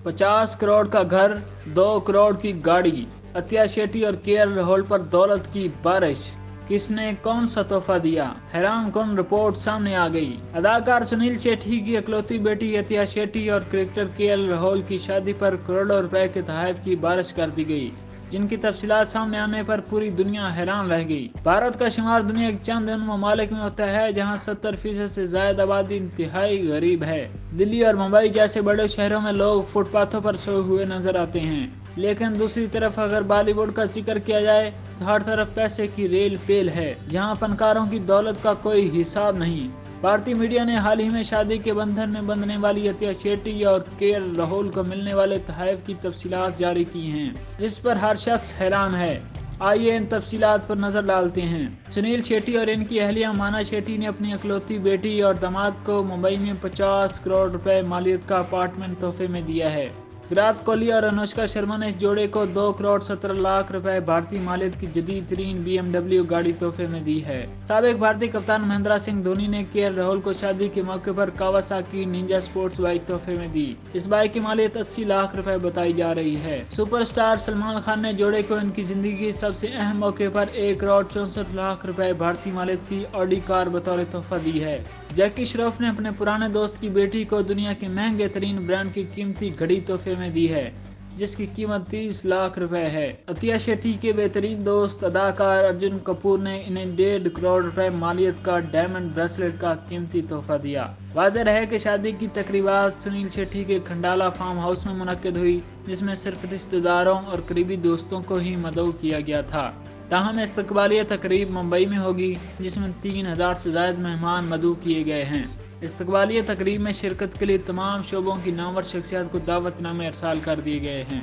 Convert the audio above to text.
50 کروڑ کا گھر، 2 کروڑ کی گاڑی، عطیہ شیٹی اور کے ایل راہل پر دولت کی بارش، کس نے کون سا تحفہ دیا؟ حیران کن رپورٹ سامنے آ گئی۔ اداکار سنیل شیٹی کی اکلوتی بیٹی عطیہ شیٹی اور کرکٹر کے ایل راہل کی شادی پر کروڑوں روپے کے تحائف کی بارش کر دی گئی، جن کی تفصیلات سامنے آنے پر پوری دنیا حیران رہ گئی۔ بھارت کا شمار دنیا کے چند ان ممالک میں ہوتا ہے جہاں 70% سے زائد آبادی انتہائی غریب ہے۔ دلی اور ممبئی جیسے بڑے شہروں میں لوگ فٹ پاتھوں پر سوئے ہوئے نظر آتے ہیں، لیکن دوسری طرف اگر بالی ووڈ کا ذکر کیا جائے تو ہر طرف پیسے کی ریل پیل ہے، جہاں فنکاروں کی دولت کا کوئی حساب نہیں۔ بھارتی میڈیا نے حال ہی میں شادی کے بندھن میں بندھنے والی عطیہ شیٹی اور کے ایل راہل کو ملنے والے تحائف کی تفصیلات جاری کی ہیں، جس پر ہر شخص حیران ہے۔ آئیے ان تفصیلات پر نظر ڈالتے ہیں۔ سنیل شیٹی اور ان کی اہلیہ مانا شیٹی نے اپنی اکلوتی بیٹی اور داماد کو ممبئی میں 50 کروڑ روپے مالیت کا اپارٹمنٹ تحفے میں دیا ہے۔ وراٹ کوہلی اور انوشکا شرما نے اس جوڑے کو 2 کروڑ 17 لاکھ روپے بھارتی مالیت کی جدید ترین BMW گاڑی تحفے میں دی ہے۔ سابق بھارتی کپتان مہندر سنگھ دھونی نے کے ایل راہل کو شادی کے موقع پر کاواساکی نینجا سپورٹس بائک تحفے میں دی۔ اس بائک کی مالیت 80 لاکھ روپے بتائی جا رہی ہے۔ سپر اسٹار سلمان خان نے جوڑے کو ان کی زندگی کے سب سے اہم موقع پر 1 کروڑ 64 لاکھ روپے بھارتی مالیت کی آڈی کار بطور تحفہ دی ہے۔ جیکی شروف نے اپنے پرانے دوست کی بیٹی کو دنیا کے مہنگے ترین برانڈ کی قیمتی گھڑی تحفے میں دی ہے، جس کی قیمت 30 لاکھ روپے ہے۔ عطیہ شیٹی کے بہترین دوست اداکار ارجن کپور نے انہیں 1.5 کروڑ روپے مالیت کا ڈائمنڈ بریسلٹ کا قیمتی تحفہ دیا۔ واضح رہے کہ شادی کی تقریبات سنیل شیٹی کے کھنڈالا فارم ہاؤس میں منعقد ہوئی، جس میں صرف رشتہ داروں اور قریبی دوستوں کو ہی مدعو کیا گیا تھا۔ تاہم استقبالیہ تقریب ممبئی میں ہوگی، جس میں 3000 سے زائد مہمان مدعو کیے گئے ہیں۔ استقبالیہ تقریب میں شرکت کے لیے تمام شعبوں کی نامور شخصیات کو دعوت نامے ارسال کر دیے گئے ہیں۔